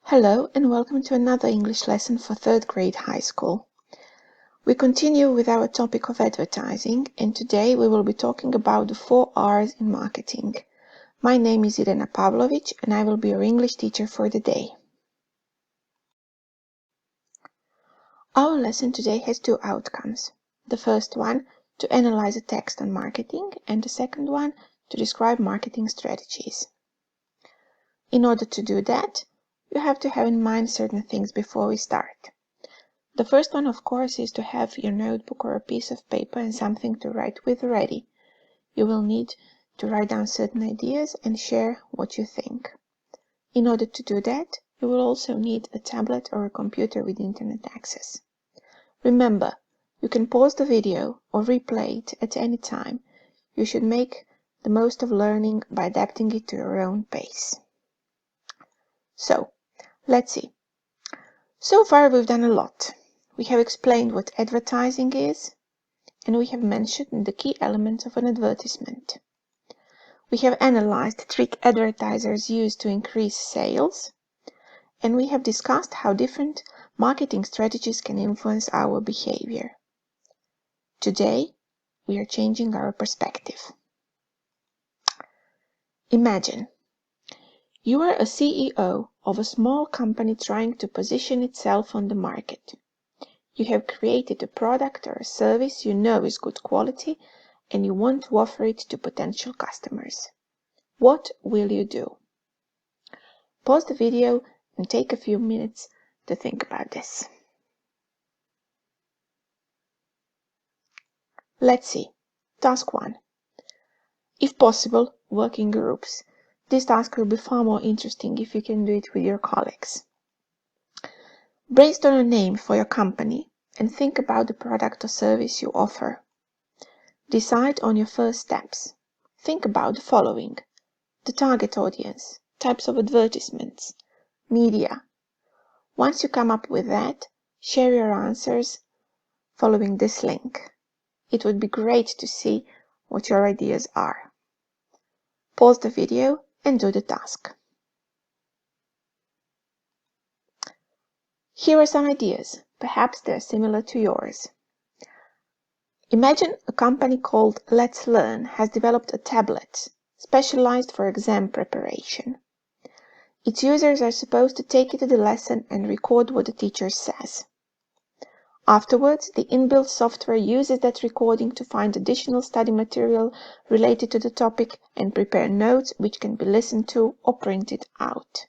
Hello and welcome to another English lesson for 3rd grade high school. We continue with our topic of advertising, and today we will be talking about the 4 R's in marketing. My name is Irena Pavlović and I will be your English teacher for the day. Our lesson today has 2 outcomes. The first one, to analyze a text on marketing, and the second one, to describe marketing strategies. In order to do that, you have to have in mind certain things before we start. The first one, of course, is to have your notebook or a piece of paper and something to write with ready. You will need to write down certain ideas and share what you think. In order to do that, you will also need a tablet or a computer with internet access. Remember, you can pause the video or replay it at any time. You should make the most of learning by adapting it to your own pace. So, let's see. So far we've done a lot. We have explained what advertising is, and we have mentioned the key elements of an advertisement. We have analyzed the trick advertisers use to increase sales, and we have discussed how different marketing strategies can influence our behavior. Today, we are changing our perspective. Imagine you are a CEO of a small company trying to position itself on the market. You have created a product or a service you know is good quality and you want to offer it to potential customers. What will you do? Pause the video and take a few minutes to think about this. Let's see. Task 1. If possible, work in groups. This task will be far more interesting if you can do it with your colleagues. Brainstorm a name for your company and think about the product or service you offer. Decide on your first steps. Think about the following: the target audience, types of advertisements, media. Once you come up with that, share your answers following this link. It would be great to see what your ideas are. Pause the video and do the task. Here are some ideas. Perhaps they're similar to yours. Imagine a company called Let's Learn has developed a tablet specialized for exam preparation. Its users are supposed to take it to the lesson and record what the teacher says. Afterwards, the inbuilt software uses that recording to find additional study material related to the topic and prepare notes which can be listened to or printed out.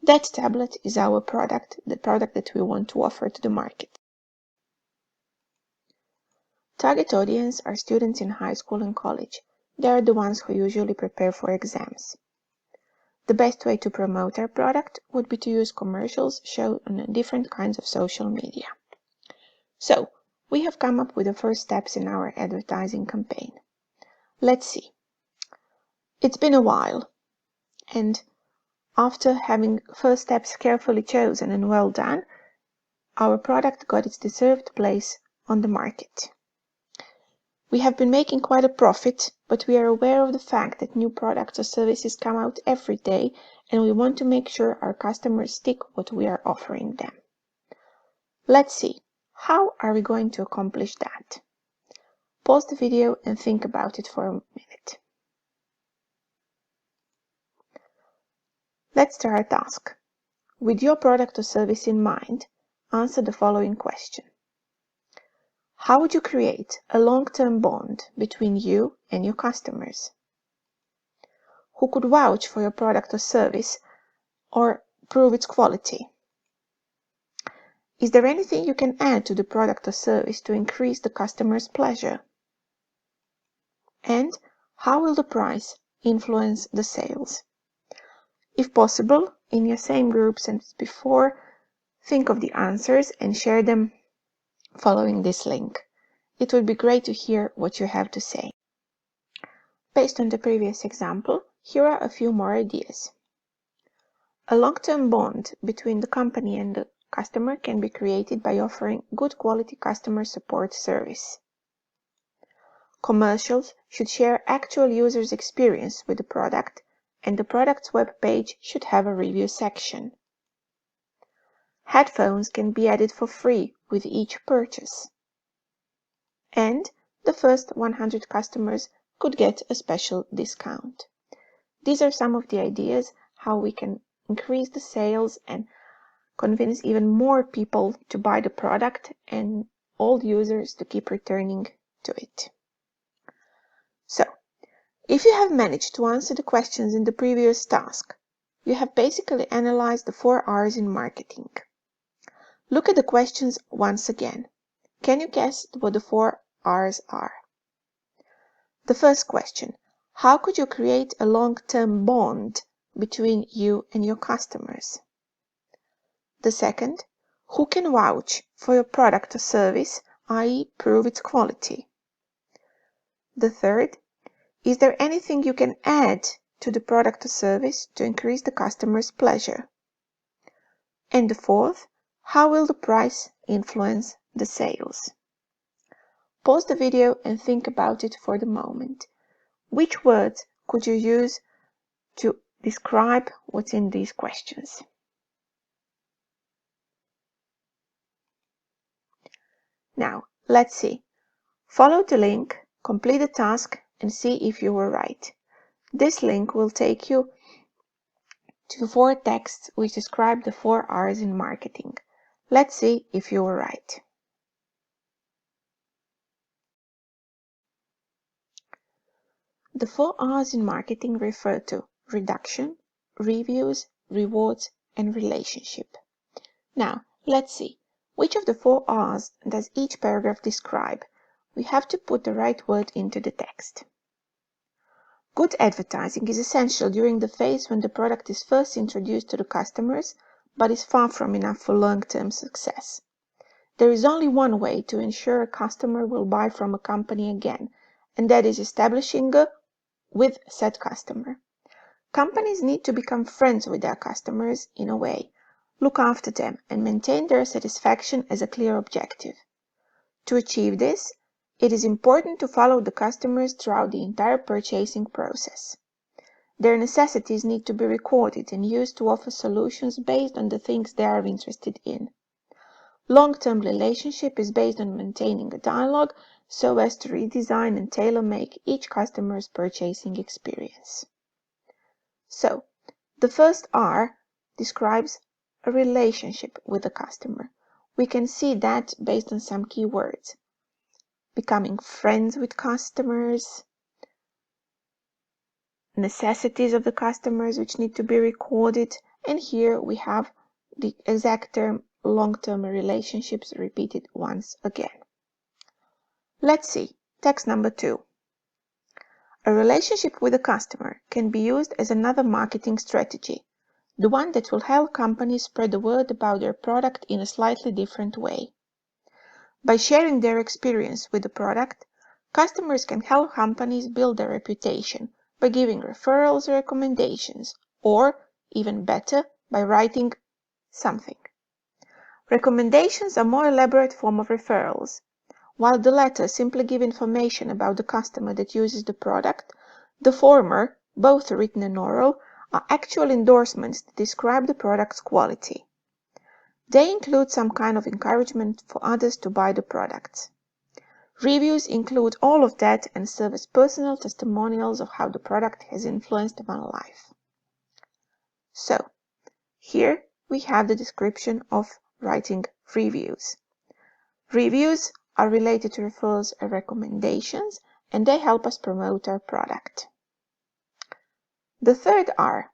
That tablet is our product, the product that we want to offer to the market. Target audience are students in high school and college. They are the ones who usually prepare for exams. The best way to promote our product would be to use commercials shown on different kinds of social media. So, we have come up with the first steps in our advertising campaign. Let's see. It's been a while, and after having first steps carefully chosen and well done, our product got its deserved place on the market. We have been making quite a profit, but we are aware of the fact that new products or services come out every day, and we want to make sure our customers stick what we are offering them. Let's see. How are we going to accomplish that? Pause the video and think about it for a minute. Let's try a task. With your product or service in mind, answer the following question. How would you create a long-term bond between you and your customers? Who could vouch for your product or service or prove its quality? Is there anything you can add to the product or service to increase the customer's pleasure? And how will the price influence the sales? If possible, in your same groups as before, think of the answers and share them following this link. It would be great to hear what you have to say. Based on the previous example, here are a few more ideas. A long-term bond between the company and the customer can be created by offering good quality customer support service. Commercials should share actual users' experience with the product, and the product's web page should have a review section. Headphones can be added for free with each purchase. And the first 100 customers could get a special discount. These are some of the ideas how we can increase the sales and convince even more people to buy the product and all users to keep returning to it. So, if you have managed to answer the questions in the previous task, you have basically analyzed the 4 R's in marketing. Look at the questions once again. Can you guess what the 4 R's are? The first question: how could you create a long-term bond between you and your customers? The second: who can vouch for your product or service, i.e., prove its quality? The third: is there anything you can add to the product or service to increase the customer's pleasure? And the fourth: how will the price influence the sales? Pause the video and think about it for the moment. Which words could you use to describe what's in these questions? Now, let's see. Follow the link, complete the task, and see if you were right. This link will take you to the 4 texts which describe the 4 R's in marketing. Let's see if you were right. The 4 R's in marketing refer to reduction, reviews, rewards, and relationship. Now, let's see. Which of the 4 R's does each paragraph describe? We have to put the right word into the text. Good advertising is essential during the phase when the product is first introduced to the customers, but is far from enough for long-term success. There is only one way to ensure a customer will buy from a company again, and that is establishing with said customer. Companies need to become friends with their customers in a way, look after them, and maintain their satisfaction as a clear objective. To achieve this, it is important to follow the customers throughout the entire purchasing process. Their necessities need to be recorded and used to offer solutions based on the things they are interested in. Long-term relationship is based on maintaining a dialogue so as to redesign and tailor-make each customer's purchasing experience. So, the first R describes a relationship with the customer. We can see that based on some keywords. Becoming friends with customers, necessities of the customers which need to be recorded, and here we have the exact term long-term relationships repeated once again. Let's see, text number 2. A relationship with a customer can be used as another marketing strategy, the one that will help companies spread the word about their product in a slightly different way. By sharing their experience with the product, customers can help companies build their reputation by giving referrals or recommendations, or, even better, by writing something. Recommendations are a more elaborate form of referrals. While the latter simply give information about the customer that uses the product, the former, both written and oral, are actual endorsements that describe the product's quality. They include some kind of encouragement for others to buy the products. Reviews include all of that and serve as personal testimonials of how the product has influenced one life. So, here we have the description of writing reviews. Reviews are related to referrals and recommendations, and they help us promote our product. The third R.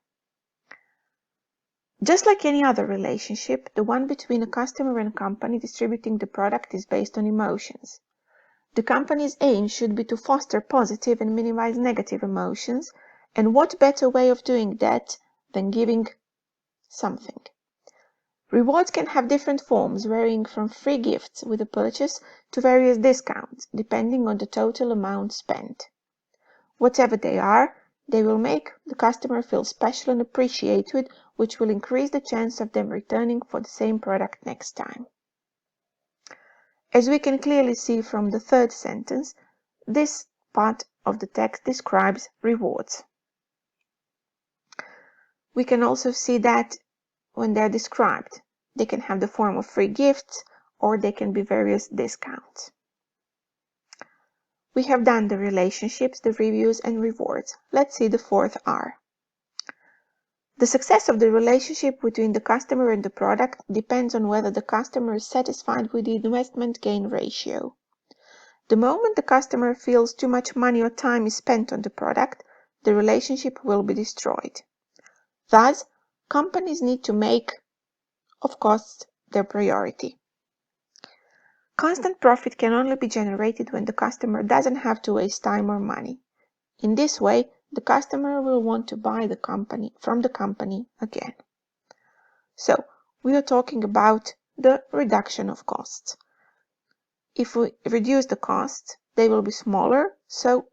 Just like any other relationship, the one between a customer and a company distributing the product is based on emotions. The company's aim should be to foster positive and minimize negative emotions, and what better way of doing that than giving something? Rewards can have different forms, varying from free gifts with a purchase to various discounts, depending on the total amount spent. Whatever they are, they will make the customer feel special and appreciated, which will increase the chance of them returning for the same product next time. As we can clearly see from the third sentence, this part of the text describes rewards. We can also see that when they're described. They can have the form of free gifts, or they can be various discounts. We have done the relationships, the reviews, and rewards. Let's see the fourth R. The success of the relationship between the customer and the product depends on whether the customer is satisfied with the investment-gain ratio. The moment the customer feels too much money or time is spent on the product, the relationship will be destroyed. Thus, companies need to make of costs their priority. Constant profit can only be generated when the customer doesn't have to waste time or money. In this way, the customer will want to buy from the company again. So, we are talking about the reduction of costs. If we reduce the costs, they will be smaller, so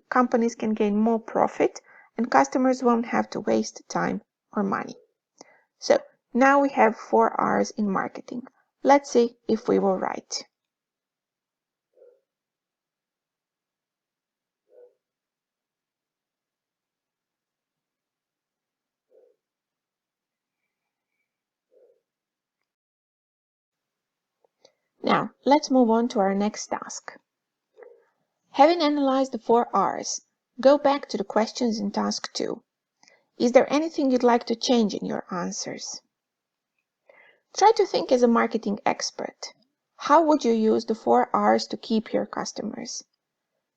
companies can gain more profit and customers won't have to waste time or money. So, now we have 4 R's in marketing. Let's see if we were right. Now, let's move on to our next task. Having analyzed the 4 R's, go back to the questions in task 2. Is there anything you'd like to change in your answers? Try to think as a marketing expert. How would you use the 4 R's to keep your customers?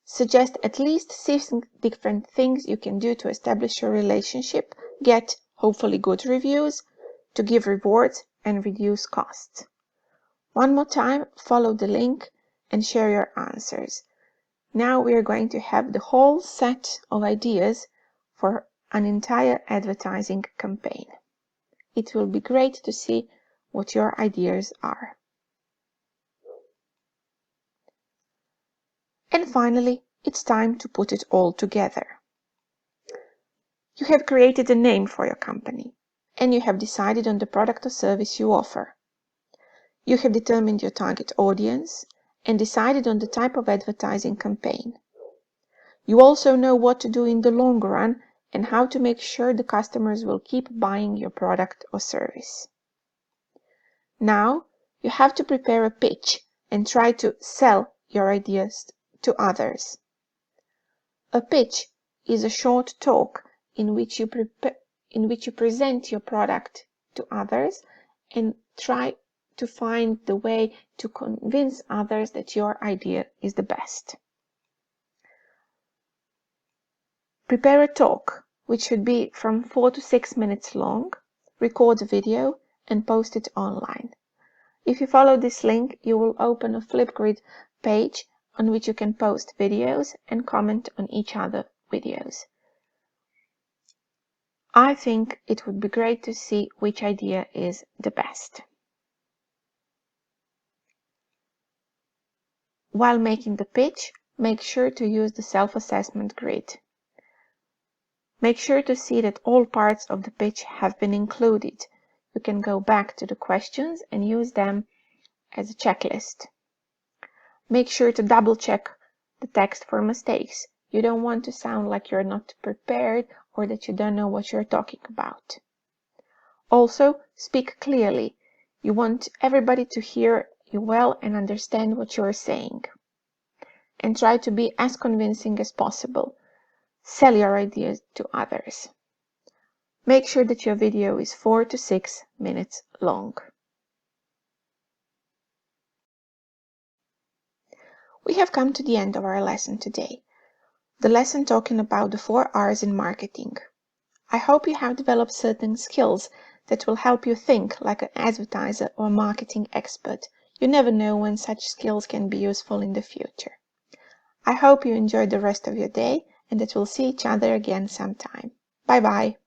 Suggest at least 6 different things you can do to establish your relationship, get hopefully good reviews, to give rewards, and reduce costs. One more time, follow the link and share your answers. Now we are going to have the whole set of ideas for an entire advertising campaign. It will be great to see what your ideas are. And finally, it's time to put it all together. You have created a name for your company, and you have decided on the product or service you offer. You have determined your target audience and decided on the type of advertising campaign. You also know what to do in the long run and how to make sure the customers will keep buying your product or service. Now, you have to prepare a pitch and try to sell your ideas to others. A pitch is a short talk in which you present your product to others and try to find the way to convince others that your idea is the best. Prepare a talk, which should be from 4 to 6 minutes long, record a video, and post it online. If you follow this link, you will open a Flipgrid page on which you can post videos and comment on each other's videos. I think it would be great to see which idea is the best. While making the pitch, make sure to use the self-assessment grid. Make sure to see that all parts of the pitch have been included. You can go back to the questions and use them as a checklist. Make sure to double-check the text for mistakes. You don't want to sound like you're not prepared or that you don't know what you're talking about. Also, speak clearly. You want everybody to hear you well and understand what you're saying. And try to be as convincing as possible. Sell your ideas to others. Make sure that your video is 4 to 6 minutes long. We have come to the end of our lesson today. The lesson talking about the 4 R's in marketing. I hope you have developed certain skills that will help you think like an advertiser or marketing expert. You never know when such skills can be useful in the future. I hope you enjoyed the rest of your day and that we'll see each other again sometime. Bye bye.